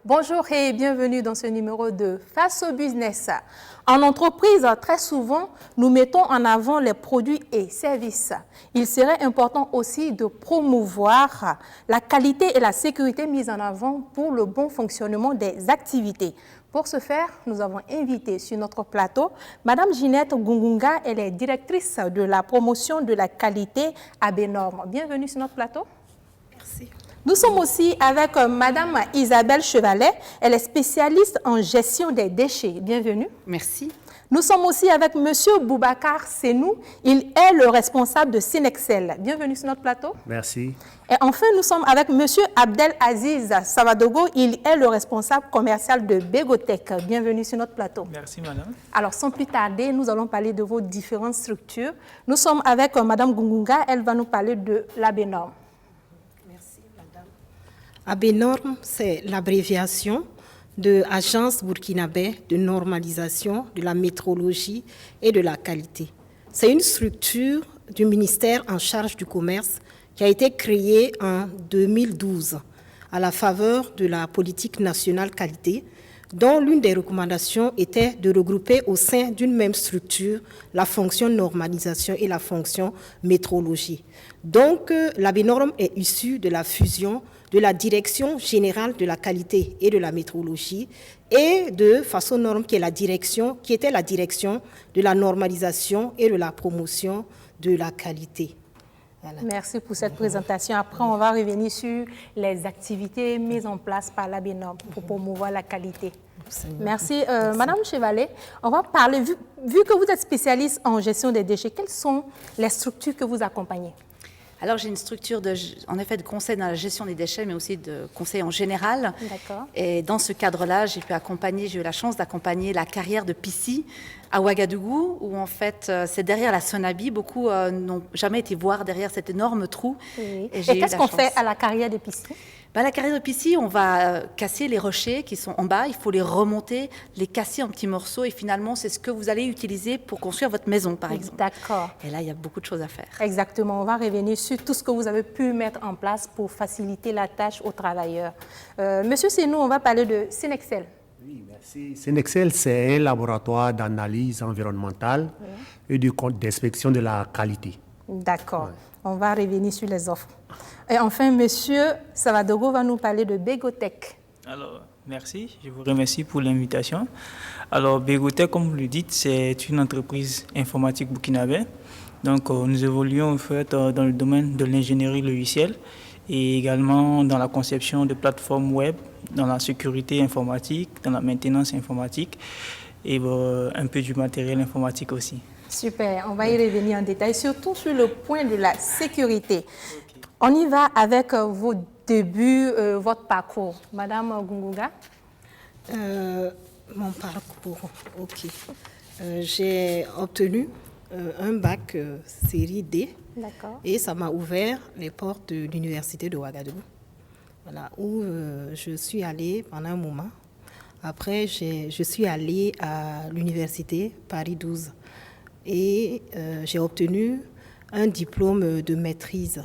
Bonjour et bienvenue dans ce numéro de Face au Business. En entreprise, très souvent, nous mettons en avant les produits et services. Il serait important aussi de promouvoir la qualité et la sécurité mises en avant pour le bon fonctionnement des activités. Pour ce faire, nous avons invité sur notre plateau Madame Ginette Gungunga, elle est directrice de la promotion de la qualité à Benorm. Bienvenue sur notre plateau. Merci. Nous sommes aussi avec Madame Isabelle Chevalet, elle est spécialiste en gestion des déchets. Bienvenue. Merci. Nous sommes aussi avec Monsieur Boubacar Senou, il est le responsable de Synexcel. Bienvenue sur notre plateau. Merci. Et enfin, nous sommes avec Monsieur Abdel Aziz Savadogo, il est le responsable commercial de Begotech. Bienvenue sur notre plateau. Merci, madame. Alors, sans plus tarder, nous allons parler de vos différentes structures. Nous sommes avec Madame Gungunga, elle va nous parler de l'ABENORM. Merci, madame. ABENORM, c'est l'abréviation de Agence burkinabé de normalisation de la métrologie et de la qualité. C'est une structure du ministère en charge du commerce qui a été créée en 2012 à la faveur de la politique nationale qualité, dont l'une des recommandations était de regrouper au sein d'une même structure la fonction normalisation et la fonction métrologie. Donc, l'ABENORM est issue de la fusion de la Direction générale de la qualité et de la métrologie et de Fasonorm, qui était la direction de la normalisation et de la promotion de la qualité. Voilà. Merci pour cette présentation. Après, on va revenir sur les activités mises en place par l'ABENORM pour promouvoir la qualité. Merci. Madame Chevalet, on va parler, vu que vous êtes spécialiste en gestion des déchets, quelles sont les structures que vous accompagnez? Alors, j'ai une structure en effet de conseil dans la gestion des déchets, mais aussi de conseil en général. D'accord. Et dans ce cadre-là, j'ai eu la chance d'accompagner la carrière de Pissi à Ouagadougou, où en fait, c'est derrière la Sonabi. Beaucoup n'ont jamais été voir derrière cet énorme trou. Oui. Et qu'est-ce qu'on fait à la carrière de Pissi? La carrière de Pissi, on va casser les rochers qui sont en bas, il faut les remonter, les casser en petits morceaux et finalement, c'est ce que vous allez utiliser pour construire votre maison, par exemple. D'accord. Et là, il y a beaucoup de choses à faire. Exactement. On va revenir sur tout ce que vous avez pu mettre en place pour faciliter la tâche aux travailleurs. Monsieur Senou, on va parler de Synexcel. Oui, merci. Synexcel, c'est un laboratoire d'analyse environnementale et d'inspection de la qualité. D'accord. Ouais. On va revenir sur les offres. Et enfin, Monsieur Savadogo va nous parler de Begotech. Alors, merci. Je vous remercie pour l'invitation. Alors, Begotech, comme vous le dites, c'est une entreprise informatique burkinabé. Donc, nous évoluons en fait dans le domaine de l'ingénierie logicielle et également dans la conception de plateformes web, dans la sécurité informatique, dans la maintenance informatique et un peu du matériel informatique aussi. Super, on va y revenir en détail, surtout sur le point de la sécurité. Okay. On y va avec vos débuts, votre parcours. Madame Gungunga. Mon parcours, ok. J'ai obtenu un bac série D. D'accord. Et ça m'a ouvert les portes de l'université de Ouagadougou, voilà, où je suis allée pendant un moment. Après, je suis allée à l'université Paris 12. Et j'ai obtenu un diplôme de maîtrise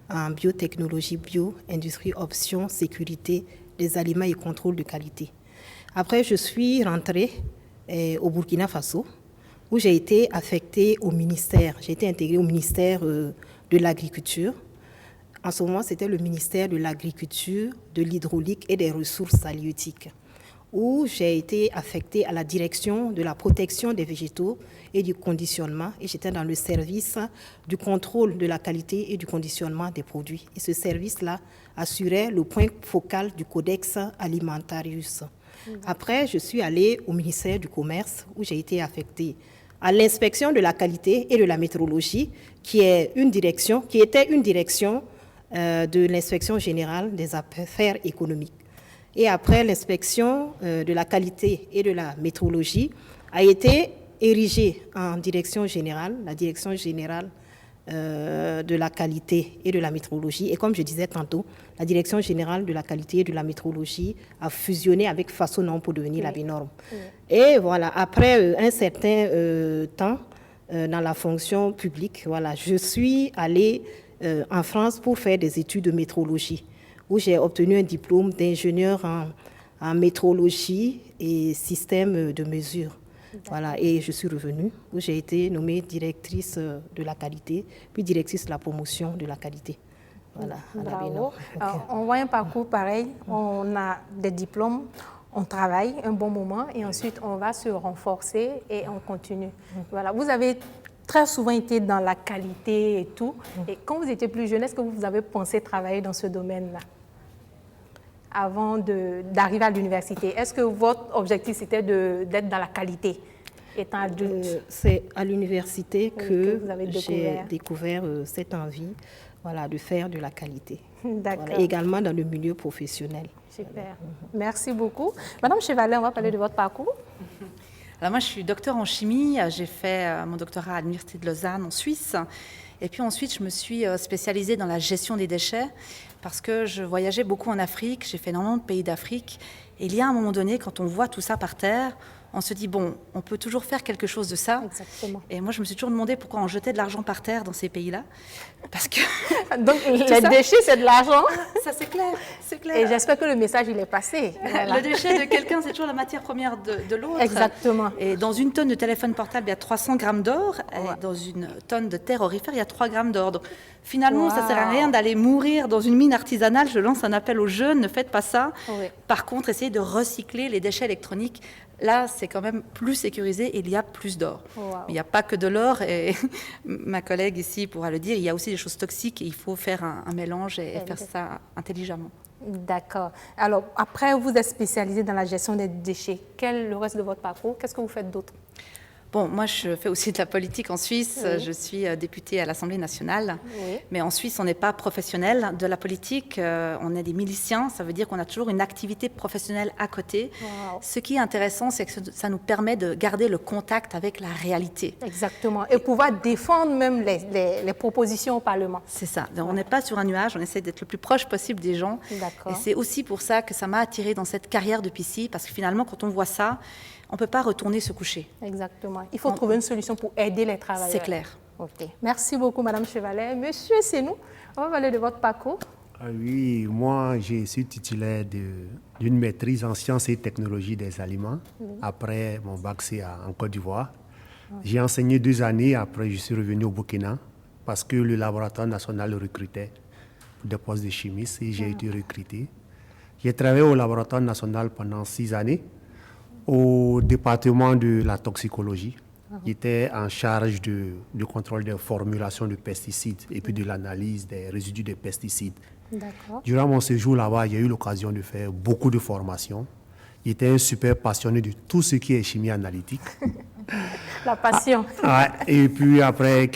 en biotechnologie, bio-industrie, option, sécurité des aliments et contrôle de qualité. Après, je suis rentrée au Burkina Faso, où j'ai été affectée au ministère. J'ai été intégrée au ministère de l'Agriculture. En ce moment, c'était le ministère de l'Agriculture, de l'Hydraulique et des Ressources halieutiques, où j'ai été affectée à la direction de la protection des végétaux et du conditionnement. Et j'étais dans le service du contrôle de la qualité et du conditionnement des produits. Et ce service-là assurait le point focal du Codex Alimentarius. Après, je suis allée au ministère du Commerce, où j'ai été affectée à l'inspection de la qualité et de la métrologie, qui était une direction de l'inspection générale des affaires économiques. Et après, l'inspection de la qualité et de la métrologie a été érigée en direction générale, la direction générale de la qualité et de la métrologie. Et comme je disais tantôt, la direction générale de la qualité et de la métrologie a fusionné avec Fasonorm pour devenir l'ABENORM. Et voilà, après un certain temps dans la fonction publique, voilà, je suis allée en France pour faire des études de métrologie, où j'ai obtenu un diplôme d'ingénieur en métrologie et système de mesure. Voilà, et je suis revenue où j'ai été nommée directrice de la qualité, puis directrice de la promotion de la qualité. Voilà, à la Bénin. Alors, on voit un parcours pareil, on a des diplômes, on travaille un bon moment et ensuite on va se renforcer et on continue. Voilà, vous avez très souvent été dans la qualité et tout. Et quand vous étiez plus jeune, est-ce que vous avez pensé travailler dans ce domaine-là avant d'arriver à l'université? Est-ce que votre objectif c'était d'être dans la qualité étant adulte? C'est à l'université que vous avez j'ai découvert cette envie, voilà, de faire de la qualité. D'accord. Voilà, également dans le milieu professionnel. Super. Merci beaucoup. Madame Chevalet, on va parler de votre parcours. Alors moi, je suis docteur en chimie. J'ai fait mon doctorat à l'Université de Lausanne en Suisse. Et puis ensuite, je me suis spécialisée dans la gestion des déchets parce que je voyageais beaucoup en Afrique. J'ai fait énormément de pays d'Afrique. Et il y a un moment donné, quand on voit tout ça par terre, on se dit, bon, on peut toujours faire quelque chose de ça. Exactement. Et moi, je me suis toujours demandé pourquoi on jetait de l'argent par terre dans ces pays-là. Parce que... Donc, les déchets, c'est de l'argent. Ça, c'est clair, c'est clair. Et j'espère que le message, il est passé. Voilà. Le déchet de quelqu'un, c'est toujours la matière première de l'autre. Exactement. Et dans une tonne de téléphone portable, il y a 300 grammes d'or. Et dans une tonne de terre aurifère, il y a 3 grammes d'or. Donc, finalement, ça ne sert à rien d'aller mourir dans une mine artisanale. Je lance un appel aux jeunes, ne faites pas ça. Oui. Par contre, essayez de recycler les déchets électroniques. Là, c'est quand même plus sécurisé et il y a plus d'or. Wow. Il n'y a pas que de l'or, et ma collègue ici pourra le dire, il y a aussi des choses toxiques et il faut faire un mélange et faire ça intelligemment. D'accord. Alors, après, vous êtes spécialisé dans la gestion des déchets. Quel est le reste de votre parcours? Qu'est-ce que vous faites d'autre? Bon, moi, je fais aussi de la politique en Suisse. Oui. Je suis députée à l'Assemblée nationale. Oui. Mais en Suisse, on n'est pas professionnel de la politique. On est des miliciens. Ça veut dire qu'on a toujours une activité professionnelle à côté. Wow. Ce qui est intéressant, c'est que ça nous permet de garder le contact avec la réalité. Exactement. Et pouvoir défendre même les propositions au Parlement. C'est ça. Donc, on n'est pas sur un nuage. On essaie d'être le plus proche possible des gens. D'accord. Et c'est aussi pour ça que ça m'a attirée dans cette carrière de PC. Parce que finalement, quand on voit ça, on ne peut pas retourner se coucher. Exactement. Il faut trouver une solution pour aider les travailleurs. C'est clair. Ok. Merci beaucoup, Madame Chevalet. Monsieur Senou, on va parler de votre parcours. Ah oui, moi, je suis titulaire d'une maîtrise en sciences et technologies des aliments. Après mon bac, c'est en Côte d'Ivoire. J'ai enseigné 2 années. Après, je suis revenu au Burkina parce que le laboratoire national recrutait pour des postes de chimiste et j'ai été recruté. J'ai travaillé au laboratoire national pendant 6 années. Au département de la toxicologie. J'étais en charge du contrôle des formulations de pesticides et puis de l'analyse des résidus de pesticides. Durant mon séjour là-bas, j'ai eu l'occasion de faire beaucoup de formations. J'étais un super passionné de tout ce qui est chimie analytique. La passion. Et puis après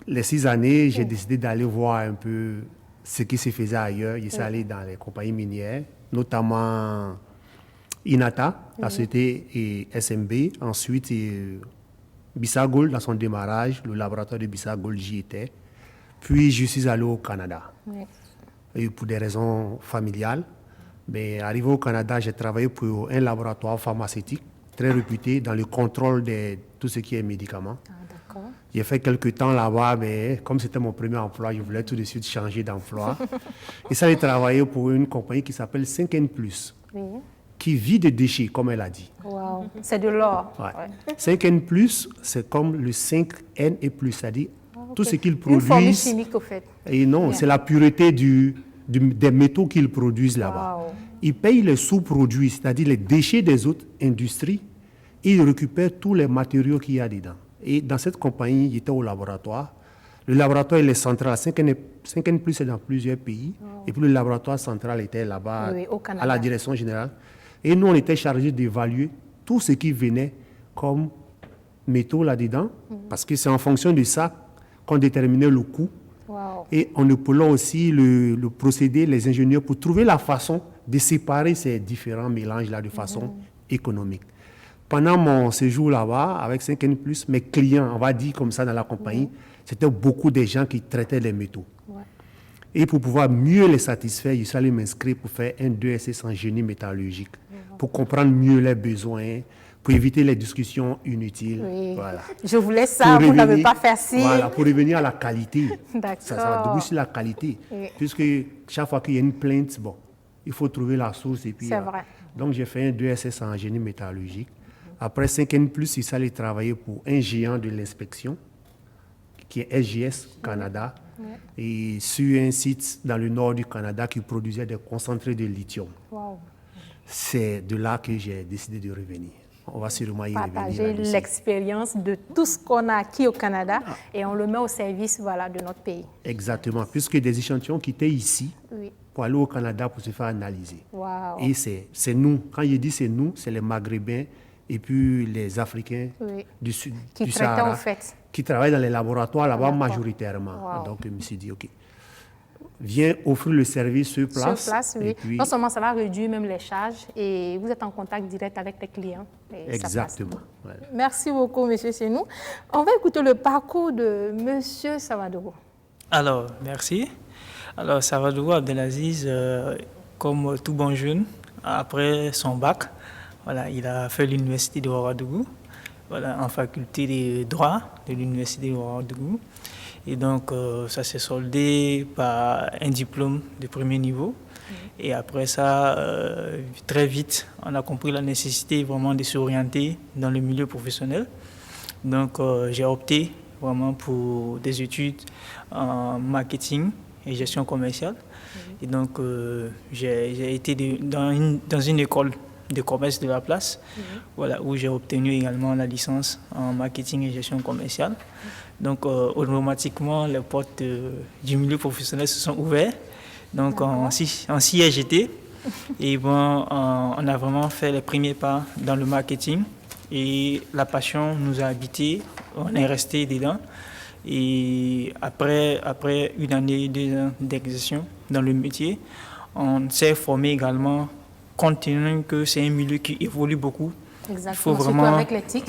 les 6 années, j'ai décidé d'aller voir un peu ce qui se faisait ailleurs. Je suis allé dans les compagnies minières, notamment Inata, la société et SMB, ensuite Bissau dans son démarrage, le laboratoire de Bissau, j'y étais. Puis je suis allé au Canada. Et pour des raisons familiales. Mais arrivé au Canada, j'ai travaillé pour un laboratoire pharmaceutique très réputé dans le contrôle de tout ce qui est médicaments. J'ai fait quelques temps là-bas, mais comme c'était mon premier emploi, je voulais tout de suite changer d'emploi. Et ça, j'ai travaillé pour une compagnie qui s'appelle 5N+. Qui vit des déchets, comme elle a dit. Wow. C'est de l'or. 5N+, c'est comme le 5N et plus, c'est-à-dire tout ce qu'ils produisent. Une formule chimique, au fait. Et non, c'est la pureté des métaux qu'ils produisent là-bas. Wow. Ils payent les sous-produits, c'est-à-dire les déchets des autres industries, et ils récupèrent tous les matériaux qu'il y a dedans. Et dans cette compagnie, j'étais au laboratoire. Le laboratoire, il est central. 5N+, est dans plusieurs pays. Et puis le laboratoire central était là-bas, à la direction générale. Et nous, on était chargés d'évaluer tout ce qui venait comme métaux là-dedans, parce que c'est en fonction de ça qu'on déterminait le coût. Et on épaulait aussi le procédé, les ingénieurs, pour trouver la façon de séparer ces différents mélanges-là de façon économique. Pendant mon séjour là-bas, avec 5N+, mes clients, on va dire comme ça dans la compagnie, c'était beaucoup de gens qui traitaient les métaux. Et pour pouvoir mieux les satisfaire, je suis allé m'inscrire pour faire un 2SS en génie métallurgique, pour comprendre mieux les besoins, pour éviter les discussions inutiles. Voilà. Je voulais ça, vous n'avez pas fait assez. Voilà, pour revenir à la qualité. Ça va déboucher sur la qualité. Puisque chaque fois qu'il y a une plainte, bon, il faut trouver la source. Et puis, c'est vrai. Donc, j'ai fait un 2SS en génie métallurgique. Après 5 ans de plus, il s'allait travailler pour un géant de l'inspection, qui est SGS Canada, et sur un site dans le nord du Canada qui produisait des concentrés de lithium. Wow. C'est de là que j'ai décidé de revenir. On va sûrement y revenir. Partager l'expérience de tout ce qu'on a acquis au Canada et on le met au service voilà, de notre pays. Exactement, puisque des échantillons qui étaient ici Oui. pour aller au Canada pour se faire analyser. Wow. Et c'est nous. Quand je dis c'est nous, c'est les Maghrébins et puis les Africains Oui. du sud Qui du traitaient Sahara en fait. qui travaillent dans les laboratoires là-bas D'accord. majoritairement. Wow. Donc je me suis dit, OK, viens offrir le service sur place. Sur place, oui. Et puis, Non seulement ça va réduire même les charges et vous êtes en contact direct avec les clients. Et ça passe. exactement. Ouais. Merci beaucoup, Monsieur Senou. On va écouter le parcours de Monsieur Savadogo. Alors, merci. Alors, Savadogo Abdelaziz, comme tout bon jeune, après son bac, voilà, il a fait l'université de Ouagadougou, voilà, en faculté de droit de l'université de Ouagadougou. Et donc, ça s'est soldé par un diplôme de premier niveau. Et après ça, très vite, on a compris la nécessité vraiment de s'orienter dans le milieu professionnel. Donc, j'ai opté vraiment pour des études en marketing et gestion commerciale. Et donc, j'ai été dans une école de commerce de la place, voilà, où j'ai obtenu également la licence en marketing et gestion commerciale. Donc, automatiquement, les portes du milieu professionnel se sont ouvertes. Donc, on s'y est jeté. Et bon, on a vraiment fait les premiers pas dans le marketing. Et la passion nous a habités. On est resté dedans. Et après 1 année, 2 ans d'exercice dans le métier, on s'est formé également, compte tenu que c'est un milieu qui évolue beaucoup. Exactement, Surtout surtout avec l'éthique.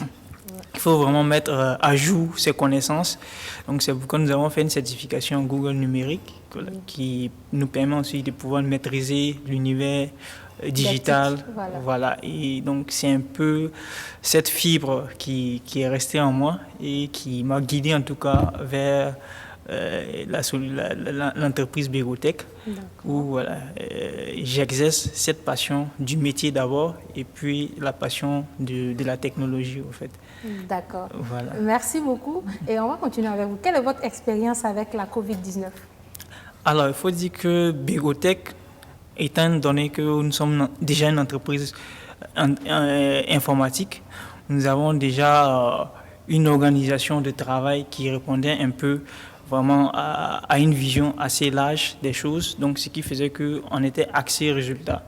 Il faut vraiment mettre à jour ses connaissances. Donc c'est pourquoi nous avons fait une certification Google numérique qui nous permet aussi de pouvoir maîtriser l'univers digital. Voilà. Et donc c'est un peu cette fibre qui est restée en moi et qui m'a guidé en tout cas vers l'entreprise Begotech, où voilà, j'exerce cette passion du métier d'abord et puis la passion de la technologie au fait. D'accord. Voilà. Merci beaucoup. Et on va continuer avec vous. Quelle est votre expérience avec la COVID-19? Alors, il faut dire que Begotech, étant donné que nous sommes déjà une entreprise informatique, nous avons déjà une organisation de travail qui répondait un peu vraiment à une vision assez large des choses, donc ce qui faisait qu'on était axé résultat.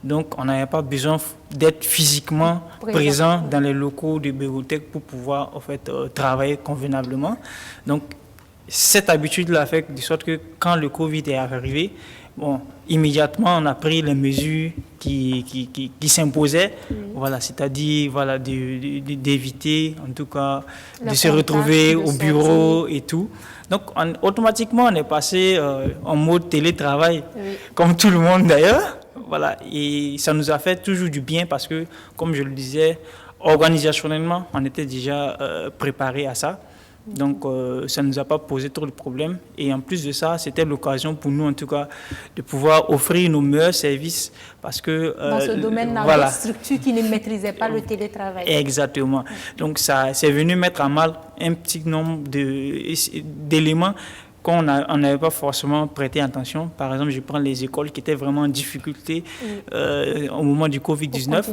Donc on n'avait pas besoin d'être physiquement présent dans les locaux de Begotech pour pouvoir en fait, travailler convenablement. Donc cette habitude-là fait de sorte que quand le Covid est arrivé, bon, immédiatement on a pris les mesures qui s'imposaient, voilà, c'est-à-dire voilà, d'éviter en tout cas de se retrouver au bureau et tout. Donc automatiquement on est passé en mode télétravail, comme tout le monde d'ailleurs. Voilà, et ça nous a fait toujours du bien parce que, comme je le disais, organisationnellement, on était déjà préparé à ça. Donc, ça ne nous a pas posé trop de problèmes. Et en plus de ça, c'était l'occasion pour nous, en tout cas, de pouvoir offrir nos meilleurs services. Parce que, dans ce domaine, dans voilà. d'autres structures qui ne maîtrisaient pas le télétravail. Exactement. Donc, ça c'est venu mettre à mal un petit nombre d'éléments qu'on n'avait pas forcément prêté attention. Par exemple, je prends les écoles qui étaient vraiment en difficulté au moment du Covid-19.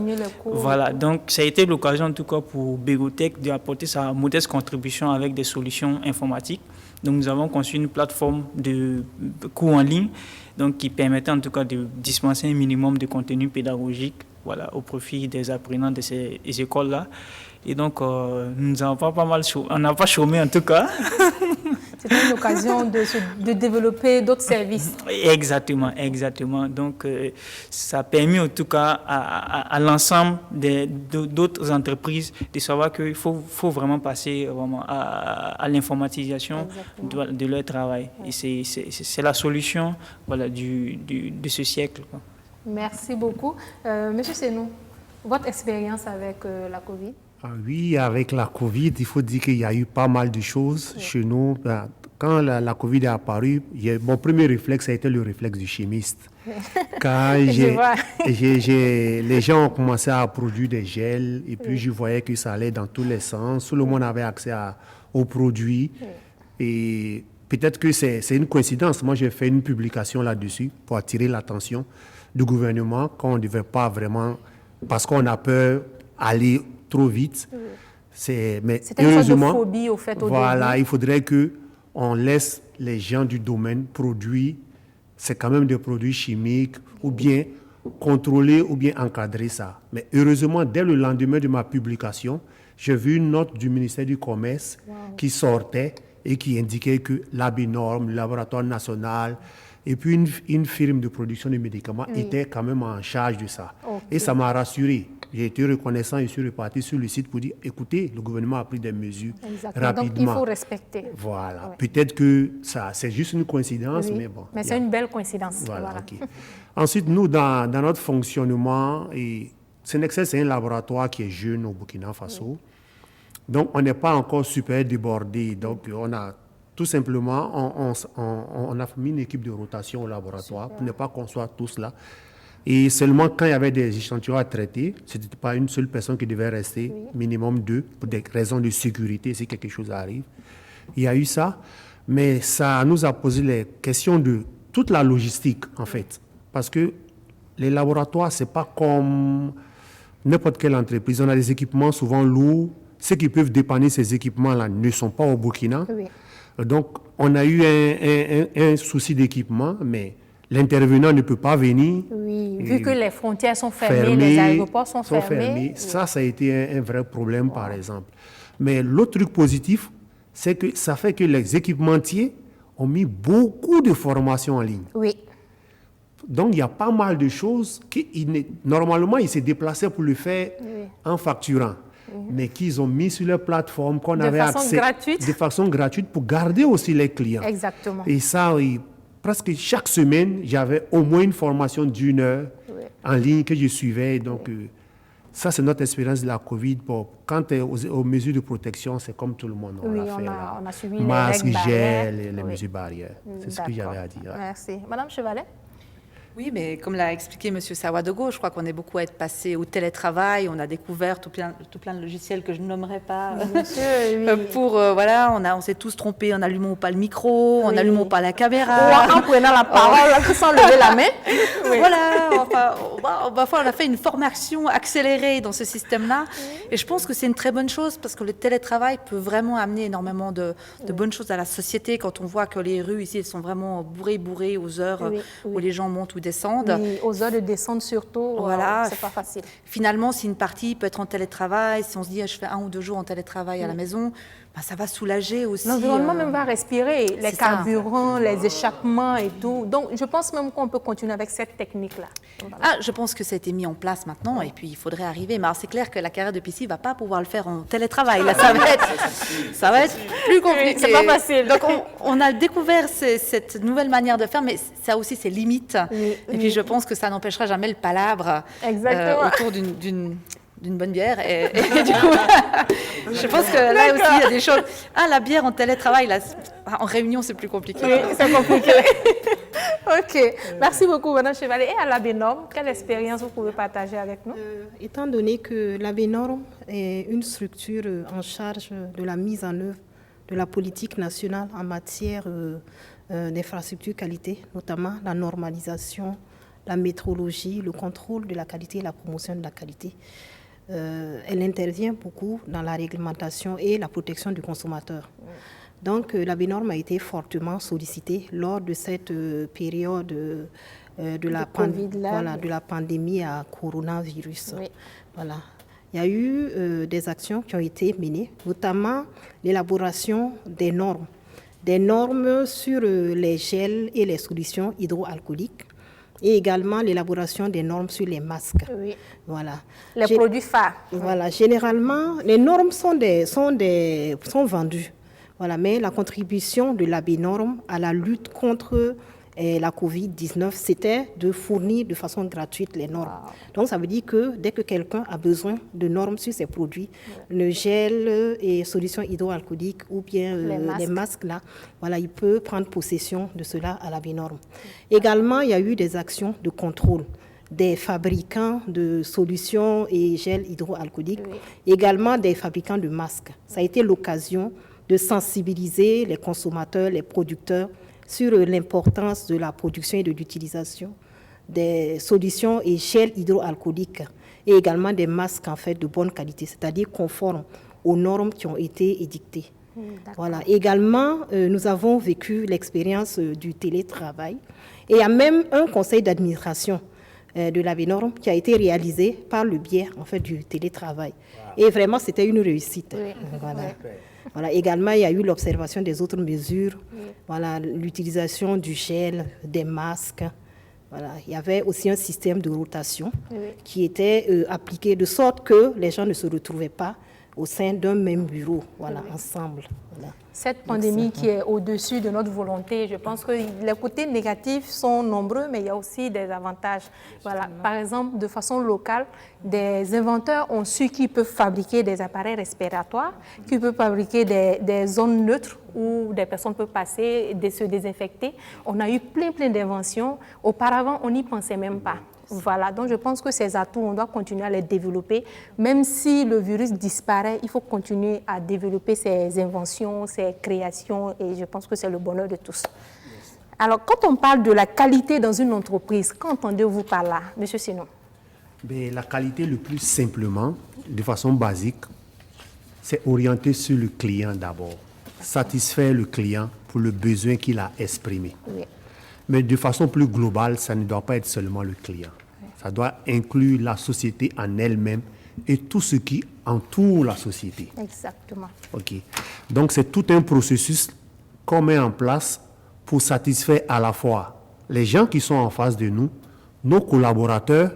Voilà, donc ça a été l'occasion en tout cas pour Begotech d'apporter sa modeste contribution avec des solutions informatiques. Donc nous avons conçu une plateforme de cours en ligne donc, qui permettait en tout cas de dispenser un minimum de contenu pédagogique, voilà, au profit des apprenants de ces écoles-là. Et donc, nous n'avons pas mal chômé, on n'a pas chômé en tout cas. C'était une occasion de développer d'autres services. Exactement, exactement. Donc, ça a permis en tout cas à l'ensemble d'autres entreprises de savoir qu'il faut vraiment passer vraiment à l'informatisation de leur travail. Et c'est la solution voilà, de ce siècle, quoi. Merci beaucoup. Monsieur Senou, votre expérience avec la COVID? Oui, avec la COVID, il faut dire qu'il y a eu pas mal de choses chez nous. quand la Covid est apparue, mon premier réflexe a été le réflexe du chimiste. Quand les gens ont commencé à produire des gels, et puis je voyais que ça allait dans tous les sens, tout le monde avait accès aux produits. Et peut-être que c'est une coïncidence. Moi, j'ai fait une publication là-dessus pour attirer l'attention du gouvernement qu'on ne devait pas vraiment, parce qu'on a peur aller trop vite. Mais c'était une sorte de phobie au fait au voilà, début. il faudrait qu'on laisse les gens du domaine produire. C'est quand même des produits chimiques, ou bien contrôler ou bien encadrer ça. Mais heureusement, dès le lendemain de ma publication, j'ai vu une note du ministère du Commerce qui sortait et qui indiquait que l'ABNORM, le laboratoire national, et puis une firme de production de médicaments était quand même en charge de ça. Et ça m'a rassuré. J'ai été reconnaissant et je suis reparti sur le site pour dire, écoutez, le gouvernement a pris des mesures rapidement. Donc, il faut respecter. Voilà. Peut-être que c'est juste une coïncidence, mais bon. Mais c'est une belle coïncidence. Voilà. Okay. Ensuite, nous, dans notre fonctionnement, Senexcel, c'est un laboratoire qui est jeune au Burkina Faso. Donc, on n'est pas encore super débordé. Donc, on a tout simplement, on a mis une équipe de rotation au laboratoire pour ne pas qu'on soit tous là. Et seulement quand il y avait des échantillons à traiter, ce n'était pas une seule personne qui devait rester, minimum 2, pour des raisons de sécurité si quelque chose arrive. Il y a eu ça, mais ça nous a posé les questions de toute la logistique, en fait. Parce que les laboratoires, ce n'est pas comme n'importe quelle entreprise. On a des équipements souvent lourds. Ceux qui peuvent dépanner ces équipements-là ne sont pas au Burkina. Donc, on a eu un souci d'équipement, mais l'intervenant ne peut pas venir. Vu que les frontières sont fermées, les aéroports sont fermés. Ça a été un vrai problème, par exemple. Mais l'autre truc positif, c'est que ça fait que les équipementiers ont mis beaucoup de formations en ligne. Donc, il y a pas mal de choses normalement, ils se déplaçaient pour le faire en facturant. Mais qu'ils ont mis sur leur plateforme, qu'on avait accès de façon gratuite pour garder aussi les clients. Exactement. Et ça, presque chaque semaine, j'avais au moins une formation d'1 heure en ligne que je suivais. Donc, ça, c'est notre expérience de la COVID. Quant aux mesures de protection, c'est comme tout le monde. On a suivi masque, les règles gel, les mesures barrières. C'est ce que j'avais à dire. Merci. Madame Chevalet? Oui, mais comme l'a expliqué M. Sawadogo, je crois qu'on est beaucoup à être passé au télétravail. On a découvert tout plein de logiciels que je ne nommerai pas. Voilà, on s'est tous trompés en allumant pas le micro, en allumant pas la caméra. Ou en prenant la parole sans lever la main. Voilà, on a fait une formation accélérée dans ce système-là. Et je pense que c'est une très bonne chose parce que le télétravail peut vraiment amener énormément de bonnes choses à la société. Quand on voit que les rues ici, elles sont vraiment bourrées aux heures où les gens montent ou descendent. Aux heures de descente surtout, c'est pas facile. Finalement, si une partie peut être en télétravail, si on se dit je fais 1 ou 2 jours en télétravail à la maison, ça va soulager aussi. L'environnement même va respirer, les carburants, les échappements et tout. Donc, je pense même qu'on peut continuer avec cette technique-là. Je pense que ça a été mis en place maintenant et puis il faudrait arriver. Mais alors, c'est clair que la carrière de PC ne va pas pouvoir le faire en télétravail. Là, ça va être plus compliqué. C'est pas facile. Donc, on a découvert cette nouvelle manière de faire, mais ça aussi, c'est limite. Et puis, je pense que ça n'empêchera jamais le palabre autour d'une bonne bière. Et du coup, je pense que là aussi, il y a des choses. La bière en télétravail, là, en réunion, c'est plus compliqué. Oui, c'est compliqué. OK. Merci beaucoup, Mme Chevalet. Et à l'ABNORM, quelle expérience vous pouvez partager avec nous? Étant donné que l'ABNORM est une structure en charge de la mise en œuvre de la politique nationale en matière d'infrastructure qualité, notamment la normalisation, la métrologie, le contrôle de la qualité et la promotion de la qualité. Elle intervient beaucoup dans la réglementation et la protection du consommateur. Donc, l'ABNORM a été fortement sollicitée lors de cette période de la pandémie à coronavirus. Voilà. Il y a eu des actions qui ont été menées, notamment l'élaboration des normes sur les gels et les solutions hydroalcooliques, et également l'élaboration des normes sur les masques. Voilà. Les produits phares. Voilà. Généralement, les normes sont vendues. Voilà. Mais la contribution de l'ABNORM à la lutte contre et la Covid-19, c'était de fournir de façon gratuite les normes. Donc, ça veut dire que dès que quelqu'un a besoin de normes sur ses produits, le gel et solutions hydroalcooliques ou bien les masques, là, voilà, il peut prendre possession de cela à la norme. Également, il y a eu des actions de contrôle des fabricants de solutions et gels hydroalcooliques, également des fabricants de masques. Ça a été l'occasion de sensibiliser les consommateurs, les producteurs sur l'importance de la production et de l'utilisation des solutions et gels hydroalcooliques et également des masques en fait de bonne qualité, c'est-à-dire conformes aux normes qui ont été édictées. Voilà. Également, nous avons vécu l'expérience du télétravail et il y a même un conseil d'administration de la norme qui a été réalisé par le biais en fait du télétravail. Et vraiment, c'était une réussite. Voilà. Voilà. Également, il y a eu l'observation des autres mesures, voilà, l'utilisation du gel, des masques. Voilà. Il y avait aussi un système de rotation qui était appliqué de sorte que les gens ne se retrouvaient pas au sein d'un même bureau, voilà, ensemble. Voilà. Cette pandémie qui est au-dessus de notre volonté, je pense que les côtés négatifs sont nombreux, mais il y a aussi des avantages. Voilà. Par exemple, de façon locale, des inventeurs ont su qu'ils peuvent fabriquer des appareils respiratoires, qu'ils peuvent fabriquer des zones neutres où des personnes peuvent passer, se désinfecter. On a eu plein d'inventions. Auparavant, on n'y pensait même pas. Voilà, donc je pense que ces atouts, on doit continuer à les développer. Même si le virus disparaît, il faut continuer à développer ces inventions, ces créations, et je pense que c'est le bonheur de tous. Alors, quand on parle de la qualité dans une entreprise, qu'entendez-vous par là, M. Sinon? La qualité, le plus simplement, de façon basique, c'est orienté sur le client d'abord. Satisfaire le client pour le besoin qu'il a exprimé. Oui. Mais de façon plus globale, ça ne doit pas être seulement le client. Ça doit inclure la société en elle-même et tout ce qui entoure la société. Exactement. OK. Donc, c'est tout un processus qu'on met en place pour satisfaire à la fois les gens qui sont en face de nous, nos collaborateurs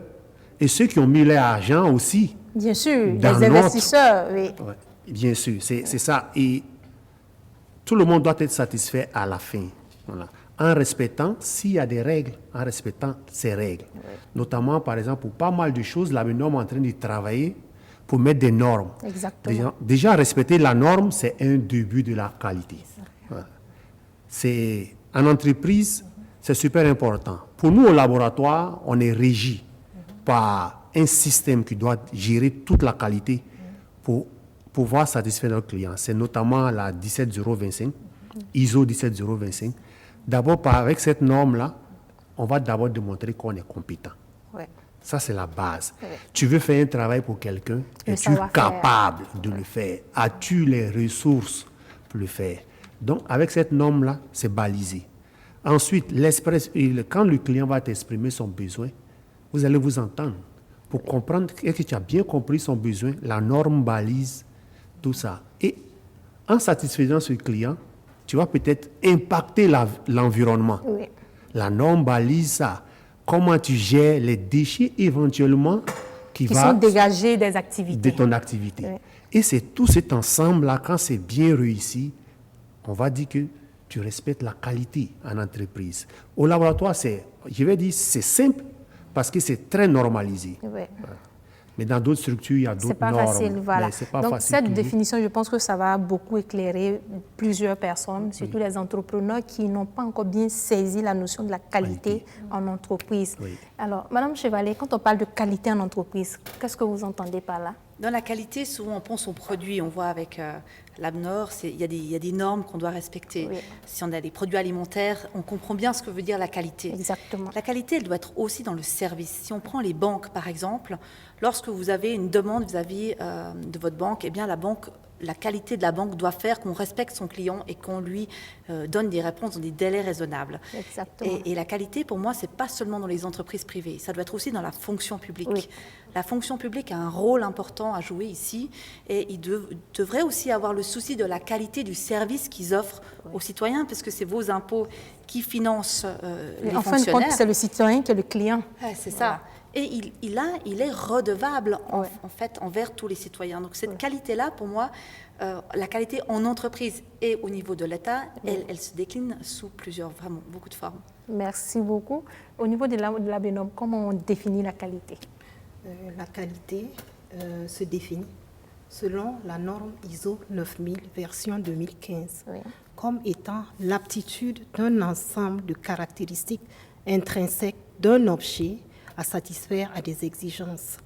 et ceux qui ont mis leur argent aussi. Bien sûr, les investisseurs, oui. Ouais, bien sûr, c'est ça. Et tout le monde doit être satisfait à la fin. Voilà. En respectant, s'il y a des règles, en respectant ces règles. Oui. Notamment, par exemple, pour pas mal de choses, la norme est en train de travailler pour mettre des normes. Exactement. Déjà respecter la norme, c'est un début de la qualité. Voilà. En entreprise, c'est super important. Pour nous, au laboratoire, on est régi par un système qui doit gérer toute la qualité pour pouvoir satisfaire nos clients. C'est notamment la 17025, ISO 17025. D'abord, avec cette norme-là, on va d'abord démontrer qu'on est compétent. Ouais. Ça, c'est la base. Ouais. Tu veux faire un travail pour quelqu'un, es-tu capable de le faire? As-tu les ressources pour le faire? Donc, avec cette norme-là, c'est balisé. Ensuite, quand le client va t'exprimer son besoin, vous allez vous entendre pour comprendre que tu as bien compris son besoin, la norme balise tout ça. Et en satisfaisant ce client, tu vas peut-être impacter l'environnement. Oui. La norme balise ça. Comment tu gères les déchets éventuellement qui sont dégagés des activités. De ton activité. Oui. Et c'est tout cet ensemble-là, quand c'est bien réussi, on va dire que tu respectes la qualité en entreprise. Au laboratoire, c'est simple parce que c'est très normalisé. Oui. Voilà. Mais dans d'autres structures, il y a d'autres normes. C'est pas facile, voilà. Donc, cette définition, je pense que ça va beaucoup éclairer plusieurs personnes, surtout les entrepreneurs qui n'ont pas encore bien saisi la notion de la qualité en entreprise. Oui. Alors, Madame Chevalier, quand on parle de qualité en entreprise, qu'est-ce que vous entendez par là? Dans la qualité, souvent on pense aux produits. On voit avec l'ABNOR, il y a des normes qu'on doit respecter. Oui. Si on a des produits alimentaires, on comprend bien ce que veut dire la qualité. Exactement. La qualité, elle doit être aussi dans le service. Si on prend les banques, par exemple, lorsque vous avez une demande vis-à-vis de votre banque, eh bien la qualité de la banque doit faire qu'on respecte son client et qu'on lui donne des réponses dans des délais raisonnables. Exactement. Et la qualité, pour moi, c'est pas seulement dans les entreprises privées, ça doit être aussi dans la fonction publique. Oui. La fonction publique a un rôle important à jouer ici et ils devraient aussi avoir le souci de la qualité du service qu'ils offrent aux citoyens, parce que c'est vos impôts qui financent les fonctionnaires. En fin de compte, c'est le citoyen qui est le client. Ouais, c'est ça. Et il est redevable en fait envers tous les citoyens. Donc cette qualité-là, pour moi, la qualité en entreprise et au niveau de l'État, elle se décline sous beaucoup de formes. Merci beaucoup. Au niveau de la BNOM, comment on définit la qualité? La qualité se définit selon la norme ISO 9000 version 2015 comme étant l'aptitude d'un ensemble de caractéristiques intrinsèques d'un objet à satisfaire à des exigences.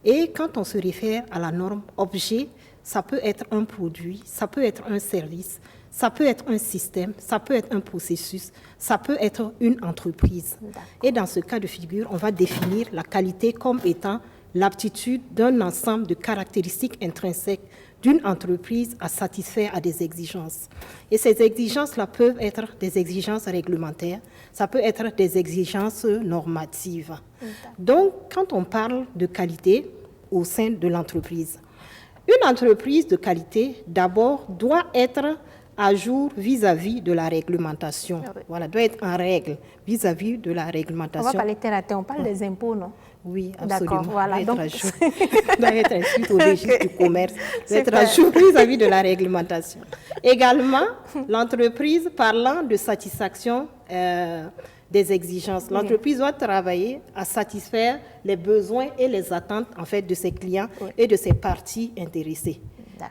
Et quand on se réfère à la norme objet, ça peut être un produit, ça peut être un service, ça peut être un système, ça peut être un processus, ça peut être une entreprise. Et dans ce cas de figure, on va définir la qualité comme étant l'aptitude d'un ensemble de caractéristiques intrinsèques d'une entreprise à satisfaire à des exigences. Et ces exigences-là peuvent être des exigences réglementaires, ça peut être des exigences normatives. Donc, quand on parle de qualité au sein de l'entreprise, une entreprise de qualité, d'abord, doit être à jour vis-à-vis de la réglementation. Voilà, doit être en règle vis-à-vis de la réglementation. On va parler terre à terre, on parle des impôts, non? Oui, absolument. D'accord, voilà. Doit être inscrit au registre du commerce, doit être à jour vis-à-vis de la réglementation. Également, l'entreprise, parlant de satisfaction des exigences, l'entreprise doit travailler à satisfaire les besoins et les attentes en fait, de ses clients et de ses parties intéressées.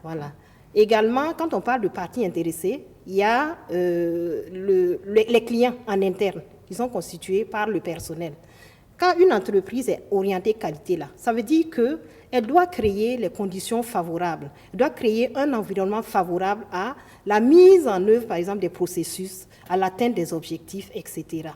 Voilà. Également, quand on parle de parties intéressées, il y a les clients en interne qui sont constitués par le personnel. Quand une entreprise est orientée qualité là, ça veut dire qu'elle doit créer les conditions favorables, elle doit créer un environnement favorable à la mise en œuvre, par exemple, des processus, à l'atteinte des objectifs, etc.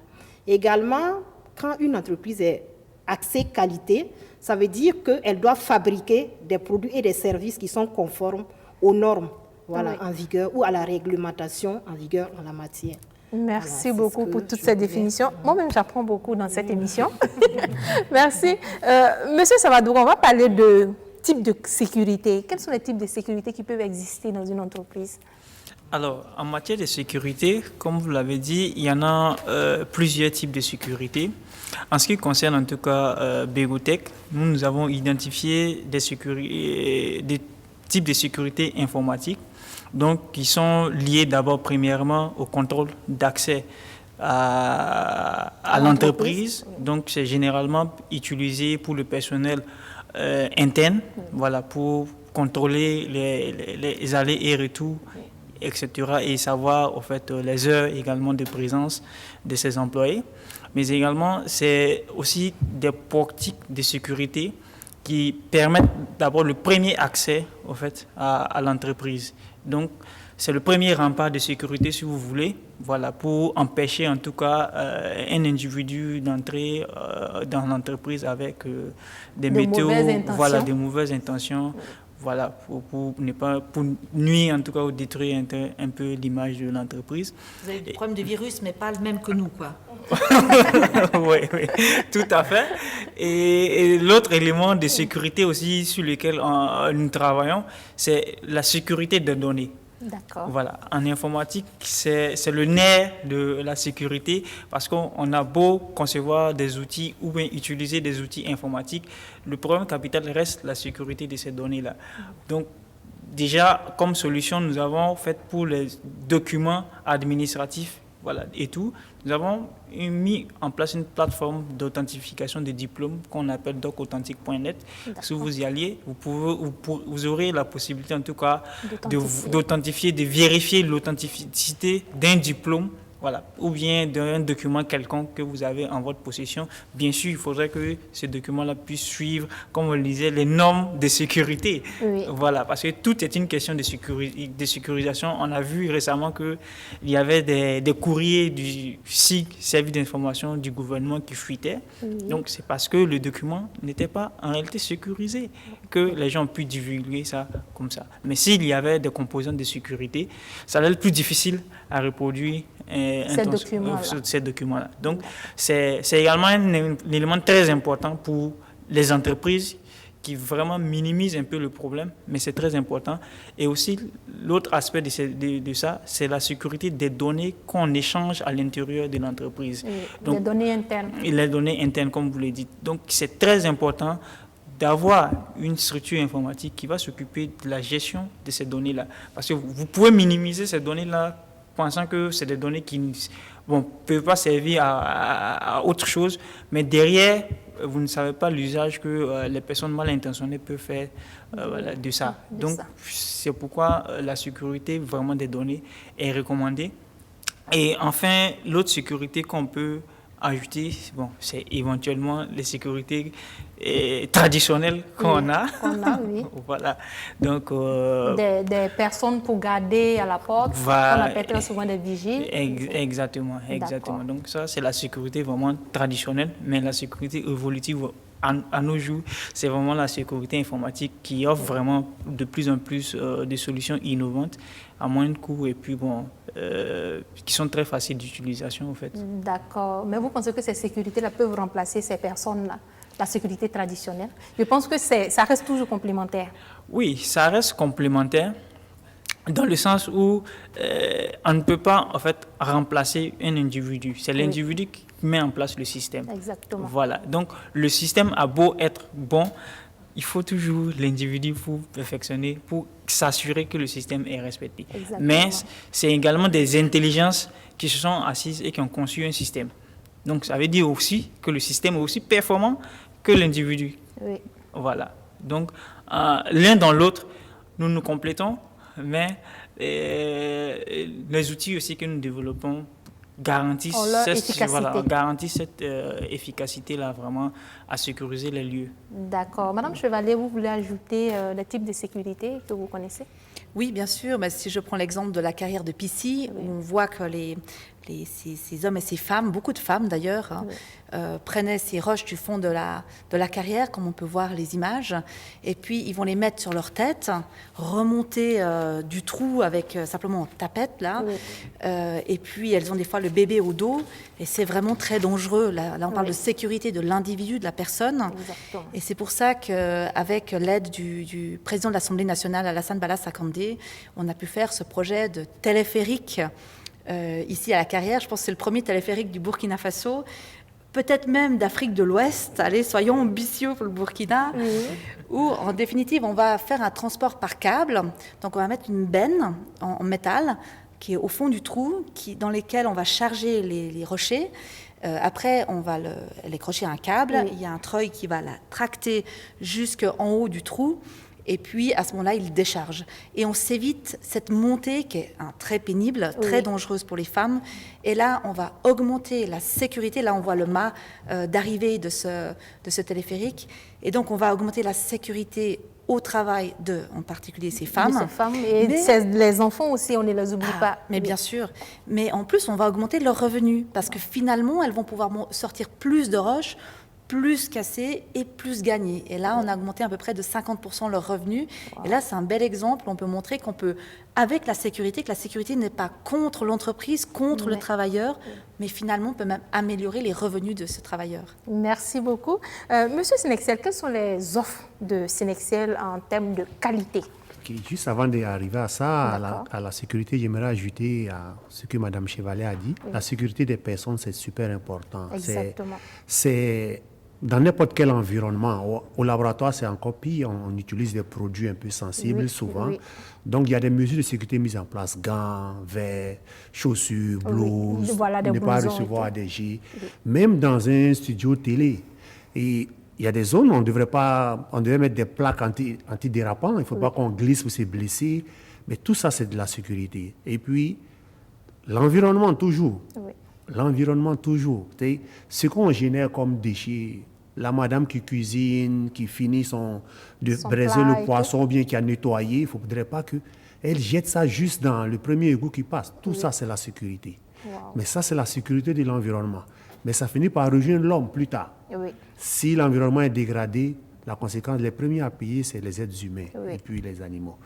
Également, quand une entreprise est axée qualité, ça veut dire qu'elle doit fabriquer des produits et des services qui sont conformes aux normes en vigueur ou à la réglementation en vigueur en la matière. Merci beaucoup pour toutes ces définitions. Moi-même, j'apprends beaucoup dans cette émission. Merci. Monsieur Savadoura, on va parler de types de sécurité. Quels sont les types de sécurité qui peuvent exister dans une entreprise? Alors, en matière de sécurité, comme vous l'avez dit, il y en a plusieurs types de sécurité. En ce qui concerne en tout cas Begotech, nous avons identifié des types de sécurité informatique, donc qui sont liés d'abord premièrement au contrôle d'accès à l'entreprise. Donc c'est généralement utilisé pour le personnel interne, voilà, pour contrôler les allées et retours, etc. et savoir en fait les heures également de présence de ses employés. Mais également c'est aussi des portiques de sécurité qui permettent d'abord le premier accès en fait, à l'entreprise. Donc, c'est le premier rempart de sécurité, si vous voulez, voilà, pour empêcher en tout cas un individu d'entrer dans l'entreprise avec des métaux, voilà, des mauvaises intentions, voilà, pour nuire en tout cas ou détruire un peu l'image de l'entreprise. Vous avez des problèmes de virus, mais pas le même que nous, quoi. Oui, tout à fait. Et l'autre élément de sécurité aussi sur lequel nous travaillons, c'est la sécurité des données. D'accord. Voilà, en informatique, c'est le nerf de la sécurité parce qu'on a beau concevoir des outils ou bien utiliser des outils informatiques, le problème capital reste la sécurité de ces données-là. Donc, déjà, comme solution, nous avons fait pour les documents administratifs, voilà, et tout, nous avons mis en place une plateforme d'authentification des diplômes qu'on appelle docauthentique.net. Si vous y alliez, vous aurez la possibilité en tout cas d'authentifier, de vérifier l'authenticité d'un diplôme, voilà, ou bien d'un document quelconque que vous avez en votre possession. Bien sûr, il faudrait que ce document-là puisse suivre, comme on le disait, les normes de sécurité. Oui. Voilà, parce que tout est une question de sécurisation. On a vu récemment qu'il y avait des courriers du SIG, Service d'information du gouvernement, qui fuitaient. Oui. Donc, c'est parce que le document n'était pas en réalité sécurisé que les gens ont pu divulguer ça comme ça. Mais s'il y avait des composantes de sécurité, ça allait être plus difficile à reproduire ces documents-là. Donc, c'est également un élément très important pour les entreprises qui vraiment minimisent un peu le problème, mais c'est très important. Et aussi, l'autre aspect de ça, c'est la sécurité des données qu'on échange à l'intérieur de l'entreprise. Donc, les données internes. Et les données internes, comme vous le dites. Donc, c'est très important d'avoir une structure informatique qui va s'occuper de la gestion de ces données-là. Parce que vous pouvez minimiser ces données-là pensant que c'est des données qui ne peuvent pas servir à autre chose, mais derrière, vous ne savez pas l'usage que les personnes mal intentionnées peuvent faire voilà, de ça. Donc, c'est pourquoi la sécurité vraiment des données est recommandée. Et enfin, l'autre sécurité qu'on peut ajouter, c'est éventuellement les sécurités traditionnelles qu'on a. Oui. Voilà. Donc, des personnes pour garder à la porte, voilà, on appelle très souvent des vigiles. Exactement. Donc ça, c'est la sécurité vraiment traditionnelle, mais la sécurité évolutive à nos jours, c'est vraiment la sécurité informatique qui offre vraiment de plus en plus de solutions innovantes à moindre coût et puis qui sont très faciles d'utilisation en fait. D'accord. Mais vous pensez que ces sécurités-là peuvent remplacer ces personnes-là, la sécurité traditionnelle? Je pense que ça reste toujours complémentaire. Oui, ça reste complémentaire dans le sens où on ne peut pas en fait remplacer un individu. C'est l'individu qui met en place le système. Exactement. Voilà. Donc le système a beau être bon, il faut toujours l'individu pour perfectionner, pour s'assurer que le système est respecté. Exactement. Mais c'est également des intelligences qui se sont assises et qui ont conçu un système. Donc ça veut dire aussi que le système est aussi performant que l'individu. Oui. Voilà. Donc l'un dans l'autre, nous nous complétons, mais les outils aussi que nous développons garantissent cette efficacité-là vraiment à sécuriser les lieux. D'accord. Madame Chevalier, vous voulez ajouter les types de sécurité que vous connaissez? Oui, bien sûr. Mais si je prends l'exemple de la carrière de Pissy, où on voit que ces hommes et ces femmes, beaucoup de femmes d'ailleurs, prenaient ces roches du fond de la carrière, comme on peut voir les images, et puis ils vont les mettre sur leur tête, remonter du trou avec simplement une tapette, là, et puis elles ont des fois le bébé au dos, et c'est vraiment très dangereux. Là on parle de sécurité de l'individu, de la personne. Exactement. Et c'est pour ça qu'avec l'aide du président de l'Assemblée nationale, Alassane Bala Sakandé, on a pu faire ce projet de téléphérique ici à la carrière. Je pense que c'est le premier téléphérique du Burkina Faso, peut-être même d'Afrique de l'Ouest. Allez, soyons ambitieux pour le Burkina. Où, en définitive, on va faire un transport par câble. Donc, on va mettre une benne en métal qui est au fond du trou, dans lesquels on va charger les rochers. Après, on va les crocher à un câble. Il y a un treuil qui va la tracter jusqu'en haut du trou. Et puis, à ce moment-là, il décharge. Et on s'évite cette montée qui est très pénible, très dangereuse pour les femmes. Et là, on va augmenter la sécurité. Là, on voit le mât d'arrivée de ce téléphérique. Et donc, on va augmenter la sécurité au travail en particulier ces femmes. Ces femmes et les enfants aussi, on ne les oublie pas. Mais bien sûr. Mais en plus, on va augmenter leurs revenus. Parce que finalement, elles vont pouvoir sortir plus de roches, plus casser et plus gagner. Et là, on a augmenté à peu près de 50% leurs revenus. Et là, c'est un bel exemple. On peut montrer qu'on peut, avec la sécurité, que la sécurité n'est pas contre l'entreprise, contre le travailleur, mais finalement, on peut même améliorer les revenus de ce travailleur. Merci beaucoup. Monsieur Senexel, quelles sont les offres de Senexel en termes de qualité? Juste avant d'arriver à ça, à la sécurité, j'aimerais ajouter à ce que Mme Chevalier a dit. La sécurité des personnes, c'est super important. Exactement. C'est dans n'importe quel environnement. Au laboratoire, c'est encore pire. On utilise des produits un peu sensibles souvent. Donc, il y a des mesures de sécurité mises en place. Gants, verres, chaussures, blouses, ne pas recevoir des jets. Même dans un studio télé. Et il y a des zones où on devrait mettre des plaques antidérapantes. Il ne faut pas qu'on glisse pour se blesser. Mais tout ça, c'est de la sécurité. Et puis, l'environnement toujours. L'environnement toujours. Ce qu'on génère comme déchets, la madame qui cuisine, qui finit de braiser le poisson, ou bien qui a nettoyé, il ne faudrait pas qu'elle jette ça juste dans le premier égout qui passe. Tout ça, c'est la sécurité. Mais ça, c'est la sécurité de l'environnement. Mais ça finit par rejoindre l'homme plus tard. Si l'environnement est dégradé, la conséquence, les premiers à payer, c'est les êtres humains et puis les animaux.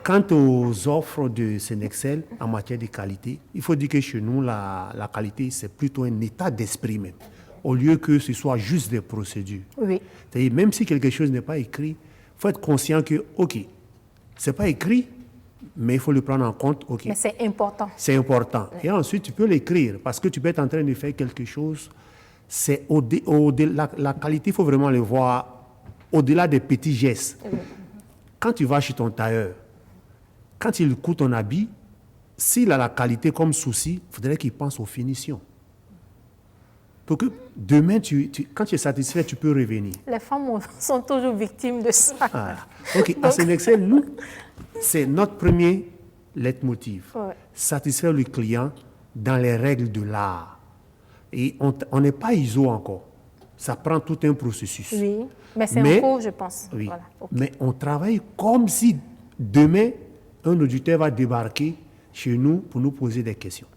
Quant aux offres de Senexel en matière de qualité, il faut dire que chez nous, la qualité, c'est plutôt un état d'esprit même, au lieu que ce soit juste des procédures. C'est-à-dire, même si quelque chose n'est pas écrit, il faut être conscient que, OK, ce n'est pas écrit, mais il faut le prendre en compte. Mais c'est important. C'est important. Et ensuite, tu peux l'écrire, parce que tu peux être en train de faire quelque chose. C'est la qualité, il faut vraiment le voir au-delà des petits gestes. Quand tu vas chez ton tailleur, quand il coud ton habit, s'il a la qualité comme souci, il faudrait qu'il pense aux finitions. Pour que demain, quand tu es satisfait, tu peux revenir. Les femmes sont toujours victimes de ça. Voilà. Ok, à Sénexel, nous, c'est notre premier leitmotiv. Ouais. Satisfaire le client dans les règles de l'art. Et on n'est pas ISO encore. Ça prend tout un processus. Oui, mais c'est en cours, je pense. Oui, Voilà. Ok. mais on travaille comme si demain, un auditeur va débarquer chez nous pour nous poser des questions.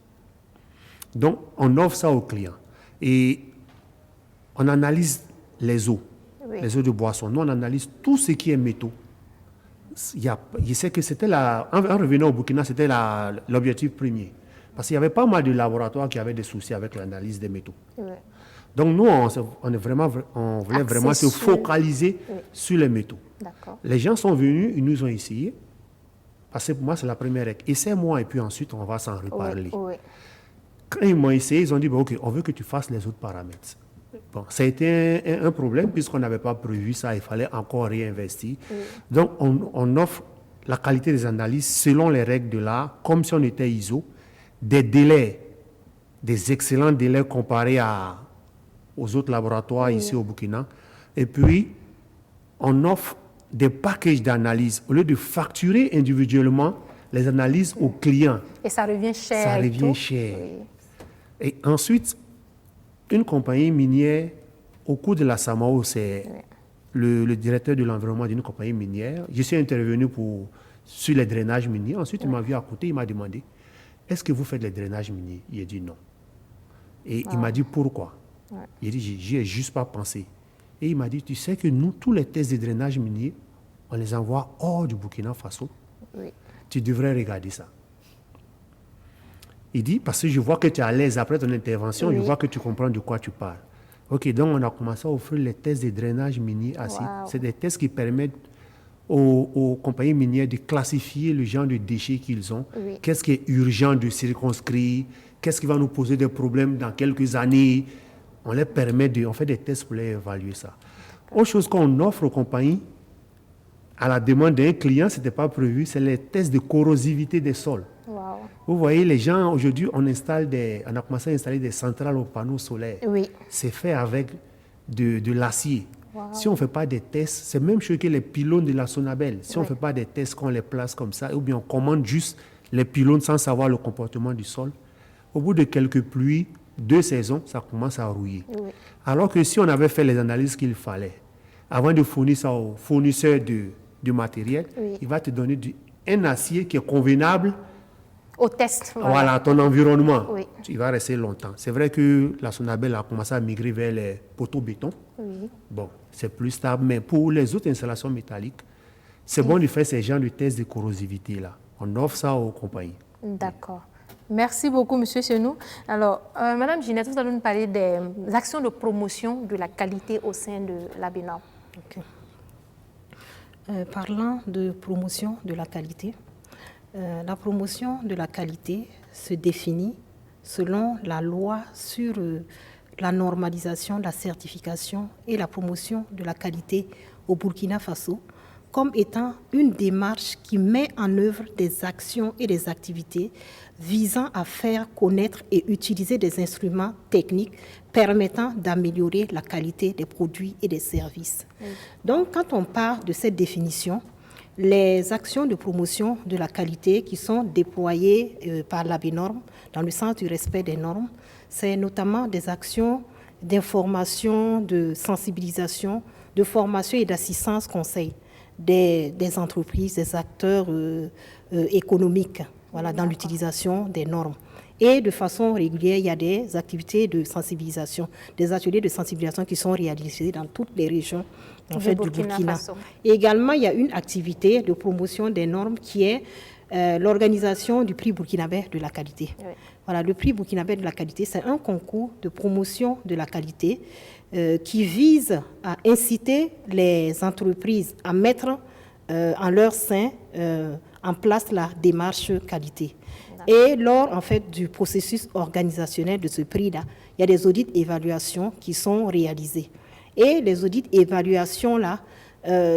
Donc, on offre ça aux clients. Et on analyse les eaux, Oui. les eaux de boisson. Nous, on analyse tout ce qui est métaux. Je sais que c'était en revenant au Burkina, c'était l'objectif premier. Parce qu'il y avait pas mal de laboratoires qui avaient des soucis avec l'analyse des métaux. Oui. Donc, nous, on voulait vraiment se focaliser sur les métaux. D'accord. Les gens sont venus, ils nous ont essayé. Parce que pour moi, c'est la première règle. Essaie-moi et puis ensuite, on va s'en reparler. Oui. Quand ils m'ont essayé, ils ont dit, bon, OK, on veut que tu fasses les autres paramètres. Bon, ça a été un problème puisqu'on n'avait pas prévu ça, il fallait encore réinvestir. Donc, on offre la qualité des analyses selon les règles de l'art, comme si on était ISO, des délais, des excellents délais comparés aux autres laboratoires ici au Burkina. Et puis, on offre des packages d'analyse. Au lieu de facturer individuellement les analyses aux clients, Et ça revient cher. ça et revient tout. cher. Oui. Et ensuite, une compagnie minière, au cours de la SAMAO, c'est le directeur de l'environnement d'une compagnie minière. Je suis intervenu sur les drainages miniers. Ensuite, il m'a vu à côté, il m'a demandé, est-ce que vous faites les drainages miniers? Il a dit non. Et il m'a dit pourquoi? Il a dit, j'y ai juste pas pensé. Et il m'a dit, tu sais que nous, tous les tests de drainage minier, on les envoie hors du Burkina Faso. Oui. Tu devrais regarder ça. Il dit, parce que je vois que tu es à l'aise après ton intervention, je vois que tu comprends de quoi tu parles. OK, donc on a commencé à offrir les tests de drainage minier assis. Wow. C'est des tests qui permettent aux compagnies minières de classifier le genre de déchets qu'ils ont. Oui. Qu'est-ce qui est urgent de circonscrire? Qu'est-ce qui va nous poser des problèmes dans quelques années? On fait des tests pour les évaluer ça. Autre chose qu'on offre aux compagnies, à la demande d'un client, ce n'était pas prévu, c'est les tests de corrosivité des sols. Wow. Vous voyez, les gens, aujourd'hui, on a commencé à installer des centrales aux panneaux solaires. Oui. C'est fait avec de l'acier. Wow. Si on ne fait pas des tests, c'est même chose que les pylônes de la Sonabel. Si on ne fait pas des tests, qu'on les place comme ça, ou bien on commande juste les pylônes sans savoir le comportement du sol, au bout de quelques pluies, 2 saisons, ça commence à rouiller. Oui. Alors que si on avait fait les analyses qu'il fallait, avant de fournir ça au fournisseur du matériel, il va te donner un acier qui est convenable Au test. à ton environnement. Oui. Il va rester longtemps. C'est vrai que la Sonabel a commencé à migrer vers les poteaux béton. Oui. Bon, c'est plus stable, mais pour les autres installations métalliques, c'est bon de faire ces genres de tests de corrosivité-là. On offre ça aux compagnies. D'accord. Merci beaucoup, M. Chenou. Alors, Madame Ginette, vous allez nous parler des actions de promotion de la qualité au sein de l'ABNOR. Ok. Parlant de promotion de la qualité, la promotion de la qualité se définit selon la loi sur la normalisation, la certification et la promotion de la qualité au Burkina Faso comme étant une démarche qui met en œuvre des actions et des activités visant à faire connaître et utiliser des instruments techniques permettant d'améliorer la qualité des produits et des services. Donc, quand on part de cette définition, les actions de promotion de la qualité qui sont déployées par l'ABNOR dans le sens du respect des normes, c'est notamment des actions d'information, de sensibilisation, de formation et d'assistance conseil des entreprises, des acteurs économiques, voilà, dans l'utilisation des normes. Et de façon régulière, il y a des activités de sensibilisation, des ateliers de sensibilisation qui sont réalisés dans toutes les régions du Burkina. Et également, il y a une activité de promotion des normes qui est l'organisation du prix burkinabé de la qualité. Oui. Voilà, le prix burkinabé de la qualité, c'est un concours de promotion de la qualité qui vise à inciter les entreprises à mettre en leur sein en place la démarche qualité. Et lors en fait, du processus organisationnel de ce prix-là, il y a des audits évaluations qui sont réalisés. Et les audits évaluations-là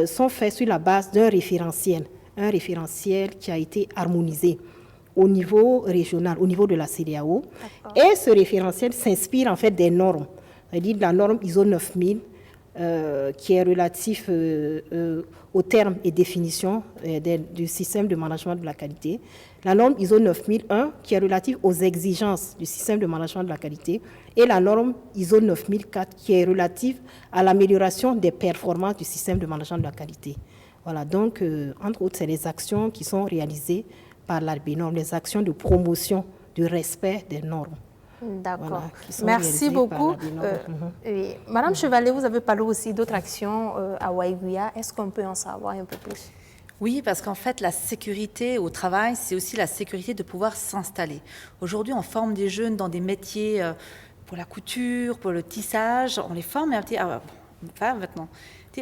sont faits sur la base d'un référentiel, un référentiel qui a été harmonisé au niveau régional, au niveau de la CEDEAO. Et ce référentiel s'inspire en fait des normes, c'est-à-dire de la norme ISO 9000, qui est relatif aux termes et définitions du système de management de la qualité. La norme ISO 9001, qui est relative aux exigences du système de management de la qualité. Et la norme ISO 9004, qui est relative à l'amélioration des performances du système de management de la qualité. Voilà, donc, entre autres, c'est les actions qui sont réalisées par l'ARBINORM, les actions de promotion du respect des normes. D'accord. Voilà, merci beaucoup. Madame Chevalier, vous avez parlé aussi d'autres actions à Waiguia. Est-ce qu'on peut en savoir un peu plus? Oui, parce qu'en fait, la sécurité au travail, c'est aussi la sécurité de pouvoir s'installer. Aujourd'hui, on forme des jeunes dans des métiers pour la couture, pour le tissage. On les forme et on dit, maintenant,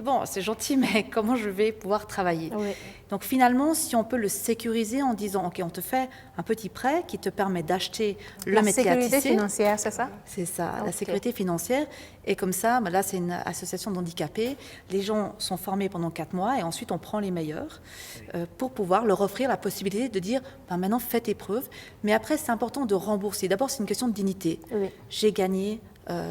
bon, c'est gentil, mais comment je vais pouvoir travailler? Oui. Donc finalement, si on peut le sécuriser en disant, OK, on te fait un petit prêt qui te permet d'acheter le métier à tisser. La sécurité financière, c'est ça? C'est ça, okay. La sécurité financière. Et comme ça, là, c'est une association d'handicapés. Les gens sont formés pendant 4 mois et ensuite, on prend les meilleurs pour pouvoir leur offrir la possibilité de dire, maintenant, fais tes preuves. Mais après, c'est important de rembourser. D'abord, c'est une question de dignité. Oui. J'ai gagné.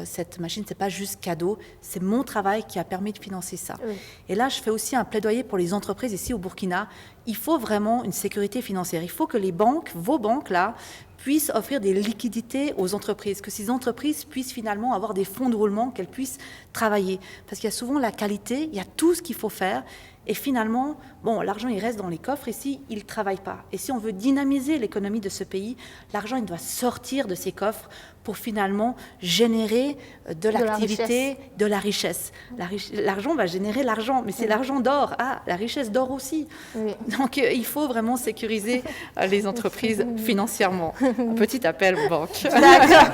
Cette machine, c'est pas juste cadeau, c'est mon travail qui a permis de financer ça. Oui. Et là, je fais aussi un plaidoyer pour les entreprises ici au Burkina. Il faut vraiment une sécurité financière. Il faut que les banques, vos banques là, puissent offrir des liquidités aux entreprises, que ces entreprises puissent finalement avoir des fonds de roulement, qu'elles puissent travailler. Parce qu'il y a souvent la qualité, il y a tout ce qu'il faut faire. Et finalement, bon, l'argent, il reste dans les coffres ici, il ne travaille pas. Et si on veut dynamiser l'économie de ce pays, l'argent, il doit sortir de ces coffres pour finalement générer de l'activité, de la richesse. L'argent va générer l'argent, mais c'est l'argent d'or. Ah, la richesse d'or aussi. Oui. Donc, il faut vraiment sécuriser les entreprises financièrement. Un petit appel aux banques. D'accord.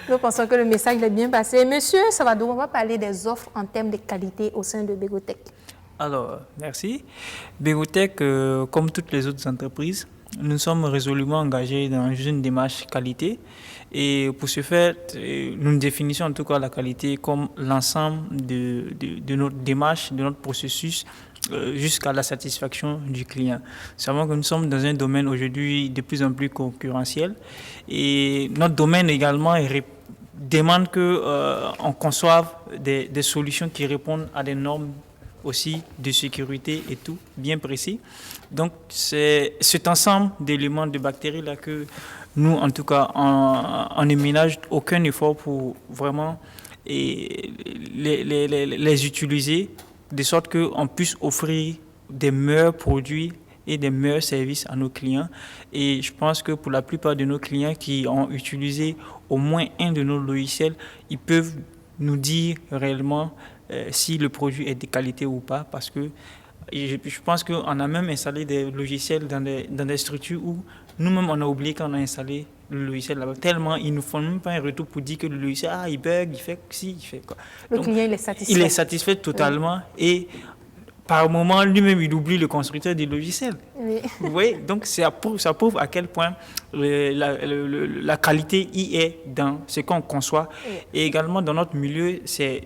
Nous pensons que le message est bien passé. Monsieur Savadou, on va parler des offres en termes de qualité au sein de Begotech. Alors, merci. Begotech, comme toutes les autres entreprises, nous sommes résolument engagés dans une démarche qualité. Et pour ce faire, nous définissons en tout cas la qualité comme l'ensemble de notre démarche, de notre processus, jusqu'à la satisfaction du client. Nous savons que nous sommes dans un domaine aujourd'hui de plus en plus concurrentiel. Et notre domaine également demande qu'on conçoive des solutions qui répondent à des normes aussi de sécurité et tout, bien précis. Donc, c'est cet ensemble d'éléments de bactéries-là que nous, en tout cas, on ne ménage aucun effort pour vraiment les utiliser, de sorte qu'on puisse offrir des meilleurs produits et des meilleurs services à nos clients. Et je pense que pour la plupart de nos clients qui ont utilisé au moins un de nos logiciels, ils peuvent nous dire réellement si le produit est de qualité ou pas, parce que je pense qu'on a même installé des logiciels dans des structures où nous-mêmes on a oublié qu'on a installé le logiciel là-bas, tellement ils ne font même pas un retour pour dire que le logiciel, il bug, il fait ci, il fait quoi. Le client, il est satisfait. Il est satisfait totalement, oui. Et par moment, lui-même, il oublie le constructeur du logiciel. Oui. Vous voyez, donc ça prouve à quel point la qualité y est dans ce qu'on conçoit. Oui. Et également, dans notre milieu, c'est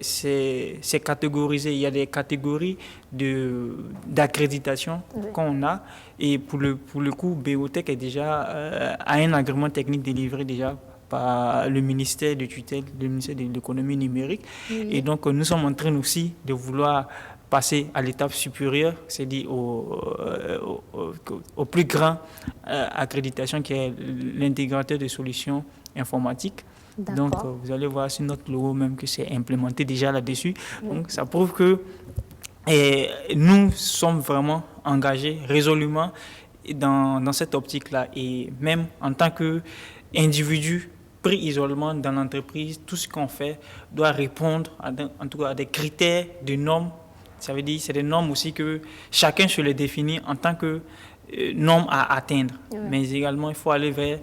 catégorisé. Il y a des catégories d'accréditation qu'on a. Et pour le coup, Begotech est déjà a un agrément technique délivré déjà par le ministère de tutelle, le ministère de l'économie numérique. Oui. Et donc, nous sommes en train aussi de vouloir passer à l'étape supérieure, c'est-à-dire au plus grand accréditation qui est l'intégrateur de solutions informatiques. Donc, vous allez voir sur notre logo même que c'est implémenté déjà là-dessus. Oui. Donc, ça prouve que nous sommes vraiment engagés résolument dans cette optique-là. Et même en tant qu'individu pris isolement dans l'entreprise, tout ce qu'on fait doit répondre en tout cas à des critères, de normes. Ça veut dire que c'est des normes aussi que chacun se les définit en tant que normes à atteindre. Oui. Mais également, il faut aller vers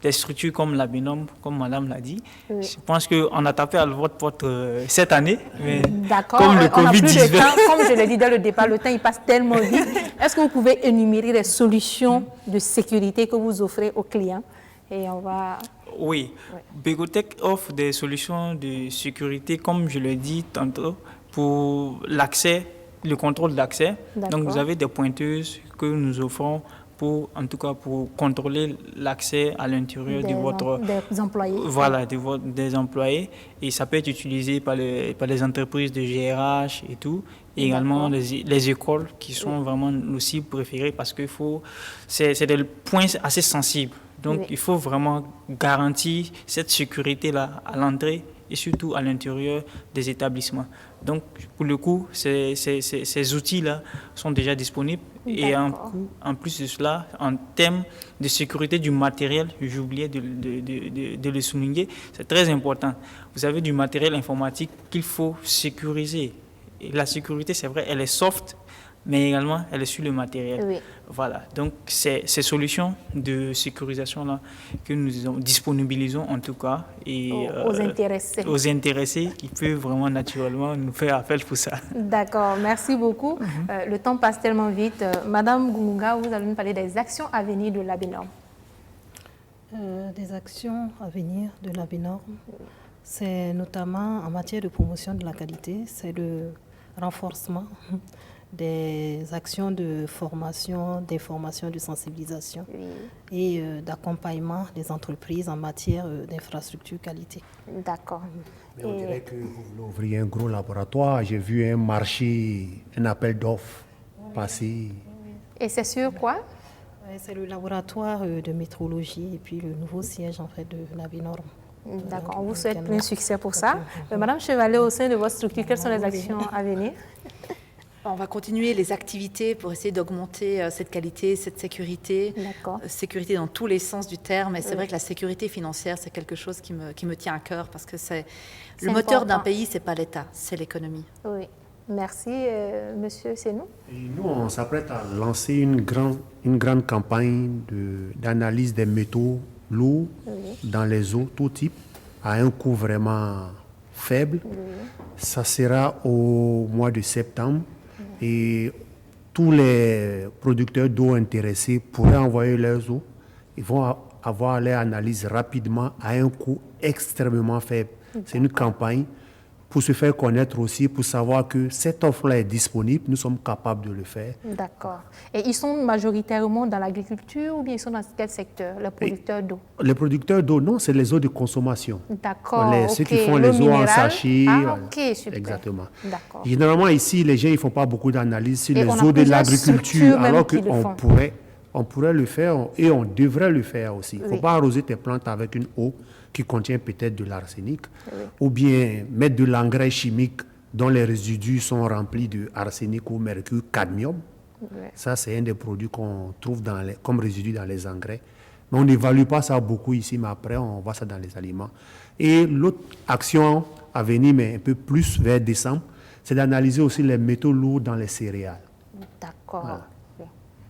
des structures comme l'ARBINORM, comme Madame l'a dit. Oui. Je pense qu'on a tapé à votre porte cette année. D'accord. Comme le Covid-19. Comme je l'ai dit dès le départ, le temps il passe tellement vite. Est-ce que vous pouvez énumérer les solutions de sécurité que vous offrez aux clients? Et on va... Oui. Begotech offre des solutions de sécurité, comme je l'ai dit tantôt, pour l'accès, le contrôle d'accès. Donc, vous avez des pointeuses que nous offrons en tout cas pour contrôler l'accès à l'intérieur de votre... Des employés. Voilà, des employés. Et ça peut être utilisé par les entreprises de GRH et tout. Et également les écoles qui sont vraiment nos cibles préférées parce que c'est des points assez sensibles. Donc, il faut vraiment garantir cette sécurité-là à l'entrée et surtout à l'intérieur des établissements. Donc, pour le coup, ces outils-là sont déjà disponibles. Et en plus de cela, en termes de sécurité du matériel, j'ai oublié de le souligner, c'est très important. Vous avez du matériel informatique qu'il faut sécuriser. Et la sécurité, c'est vrai, elle est soft, mais également, elle est sur le matériel. Oui. Voilà, donc ces solutions de sécurisation-là que nous disponibilisons en tout cas et, aux intéressés qui peuvent vraiment naturellement nous faire appel pour ça. D'accord, merci beaucoup. Le temps passe tellement vite. Madame Gungunga, vous allez nous parler des actions à venir de l'ABNORM. Des actions à venir de l'ABNORM, c'est notamment en matière de promotion de la qualité, c'est le renforcement des actions de formation, d'information, de sensibilisation et d'accompagnement des entreprises en matière d'infrastructure qualité. D'accord. Mais on dirait que vous voulez ouvrir un gros laboratoire. J'ai vu un marché, un appel d'offres passer. Et c'est sur quoi? C'est le laboratoire de métrologie et puis le nouveau siège en fait de l'ABNORM. D'accord, on vous souhaite plein succès pour ça. Madame Chevalier, au sein de votre structure, quelles sont les actions à venir? On va continuer les activités pour essayer d'augmenter cette qualité, cette sécurité. Sécurité dans tous les sens du terme. Et c'est vrai que la sécurité financière, c'est quelque chose qui me tient à cœur parce que c'est le moteur d'un pays, c'est pas l'État, c'est l'économie. Oui. Merci, Monsieur Senou. Et nous, on s'apprête à lancer une grande campagne d'analyse des métaux lourds dans les eaux, tout type, à un coût vraiment faible. Ça sera au mois de septembre. Et tous les producteurs d'eau intéressés pourraient envoyer leurs eaux. Ils vont avoir leur analyse rapidement à un coût extrêmement faible. C'est une campagne pour se faire connaître aussi, pour savoir que cette offre-là est disponible, nous sommes capables de le faire. D'accord. Et ils sont majoritairement dans l'agriculture ou bien ils sont dans quel secteur, les producteurs d'eau? Les producteurs d'eau, non, c'est les eaux de consommation. D'accord. Ceux qui font les eaux en sachet. Ah, ok, super. Exactement. D'accord. Généralement, ici, les gens ne font pas beaucoup d'analyse sur les eaux de l'agriculture, alors qu'on pourrait le faire et on devrait le faire aussi. Il ne faut pas arroser tes plantes avec une eau qui contient peut-être de l'arsenic, ou bien mettre de l'engrais chimique dont les résidus sont remplis de arsenic ou mercure, cadmium. Ça, c'est un des produits qu'on trouve comme résidus dans les engrais. Mais on n'évalue pas ça beaucoup ici, mais après, on voit ça dans les aliments. Et l'autre action à venir, mais un peu plus vers décembre, c'est d'analyser aussi les métaux lourds dans les céréales. D'accord. Voilà.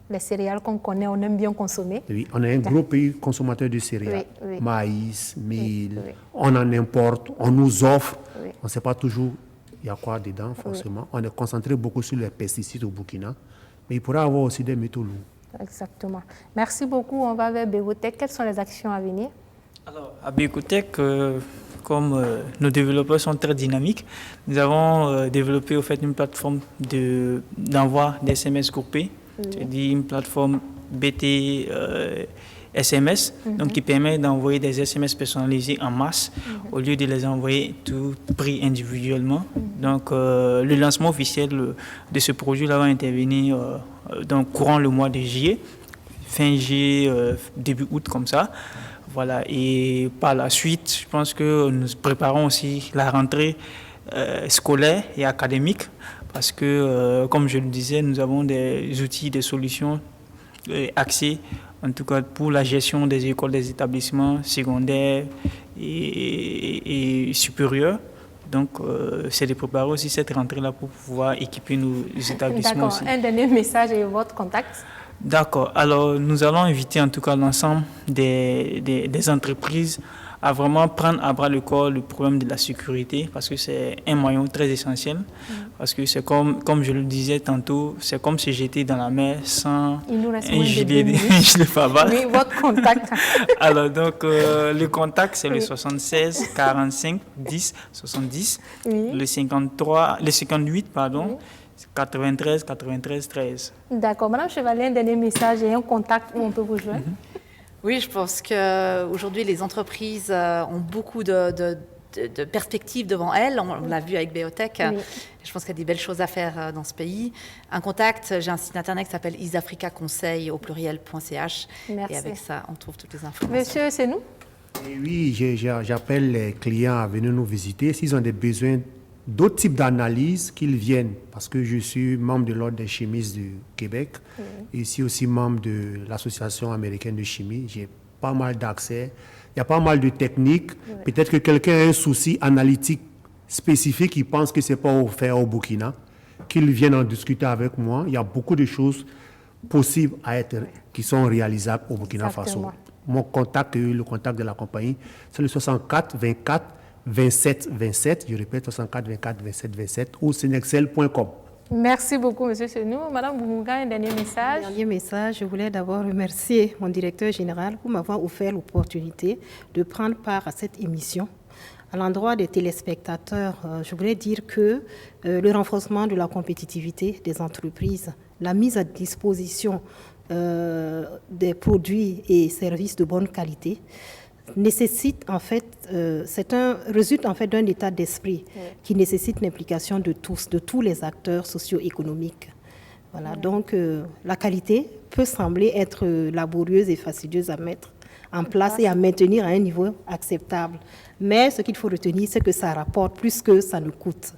Les céréales qu'on connaît, on aime bien consommer. Oui, on est un gros pays consommateur de céréales. Maïs, mil, on en importe, on nous offre. On ne sait pas toujours il y a quoi dedans, forcément. On est concentré beaucoup sur les pesticides au Burkina, mais il pourrait y avoir aussi des métaux lourds. Exactement. Merci beaucoup. On va vers Begotech. Quelles sont les actions à venir? Alors, à Begotech, comme nos développeurs sont très dynamiques, nous avons développé au fait une plateforme d'envoi des SMS groupés. C'est-à-dire une plateforme BT SMS, donc qui permet d'envoyer des SMS personnalisés en masse au lieu de les envoyer tout pris individuellement. Donc le lancement officiel de ce projet-là va intervenir donc courant le mois de juillet, fin juillet, début août comme ça. Voilà, et par la suite, je pense que nous préparons aussi la rentrée scolaire et académique. Parce que, comme je le disais, nous avons des outils, des solutions axées, en tout cas pour la gestion des écoles, des établissements secondaires et supérieurs. Donc, c'est de préparer aussi cette rentrée-là pour pouvoir équiper nos établissements aussi. D'accord. Un dernier message et votre contact. D'accord. Alors, nous allons inviter en tout cas l'ensemble des entreprises à vraiment prendre à bras le corps le problème de la sécurité, parce que c'est un maillon très essentiel. Parce que c'est comme je le disais tantôt, c'est comme si j'étais dans la mer sans un gilet pare-balles. Oui, votre contact. Alors, donc, le contact, c'est le 76 45 10 70, Oui. le 58, pardon, 93 93 13. D'accord. Madame Chevalier, un dernier message et un contact où on peut vous joindre. Oui, je pense qu'aujourd'hui, les entreprises ont beaucoup de perspectives devant elles. On l'a vu avec Beotech. Oui. Je pense qu'il y a des belles choses à faire dans ce pays. Un contact, j'ai un site internet qui s'appelle isafricaconseil au pluriel.ch. Merci. Et avec ça, on trouve toutes les informations. Monsieur, c'est nous? Et oui, j'appelle les clients à venir nous visiter. S'ils ont des besoins d'autres types d'analyses, qu'ils viennent, parce que je suis membre de l'Ordre des chimistes du Québec, et ici aussi membre de l'Association américaine de chimie. J'ai pas mal d'accès, il y a pas mal de techniques. Peut-être que quelqu'un a un souci analytique spécifique, il pense que c'est pas offert au Burkina, qu'il vienne en discuter avec moi. Il y a beaucoup de choses possibles qui sont réalisables au Burkina Exactement. Faso. Mon contact, le contact de la compagnie, c'est le 64 24 27 27, je répète, 64 24 27 27, ou senexcel.com. Merci beaucoup, monsieur Senou. Madame Boumunga, un dernier message. Dernier message, je voulais d'abord remercier mon directeur général pour m'avoir offert l'opportunité de prendre part à cette émission. À l'endroit des téléspectateurs, je voulais dire que le renforcement de la compétitivité des entreprises, la mise à disposition des produits et services de bonne qualité nécessite en fait, résulte en fait d'un état d'esprit qui nécessite l'implication de tous les acteurs socio-économiques. Voilà, donc la qualité peut sembler être laborieuse et fastidieuse à mettre en place et à maintenir à un niveau acceptable. Mais ce qu'il faut retenir, c'est que ça rapporte plus que ça ne coûte.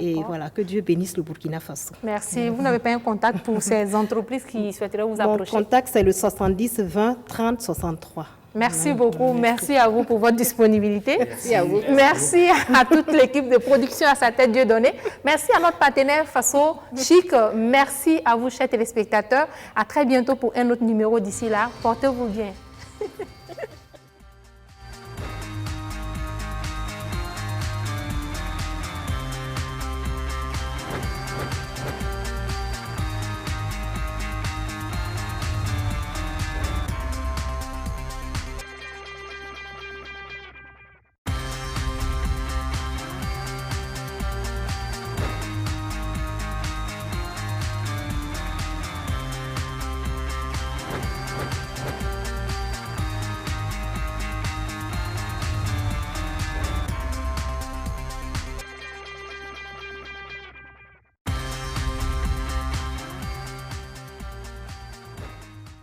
Et voilà, que Dieu bénisse le Burkina Faso. Merci. Vous n'avez pas un contact pour ces entreprises qui souhaiteraient vous approcher? Mon contact, c'est le 70 20 30 63. Merci beaucoup. Merci à vous pour votre disponibilité. Merci à vous. Merci à toute l'équipe de production, à sa tête Dieu donné. Merci à notre partenaire Faso Chic. Merci à vous, chers téléspectateurs. À très bientôt pour un autre numéro. D'ici là, portez-vous bien.